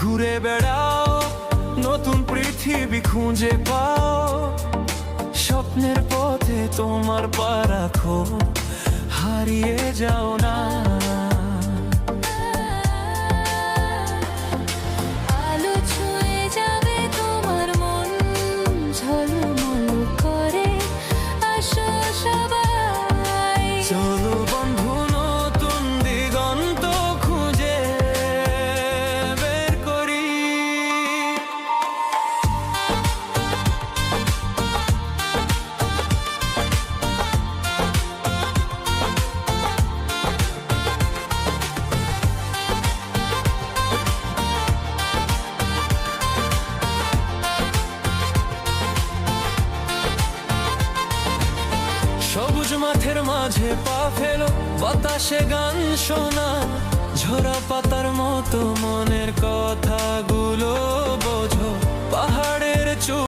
ঘুরে বেড়াও, নতুন পৃথিবী খুঁজে পাও। স্বপ্নের পথে তোমার পা রাখো, হারিয়ে যাও না। আলো ছুঁয়ে যাবে তোমার মন, ঝলমল করে আসো সবাই। চলো বন্ধু, নতুন দিগন্ত খুঁজে বের করি। সবুজ মাঠের মাঝে পা ফেলো, বাতাসে গান শোনা, ঝরা পাতার মতো মনের কথা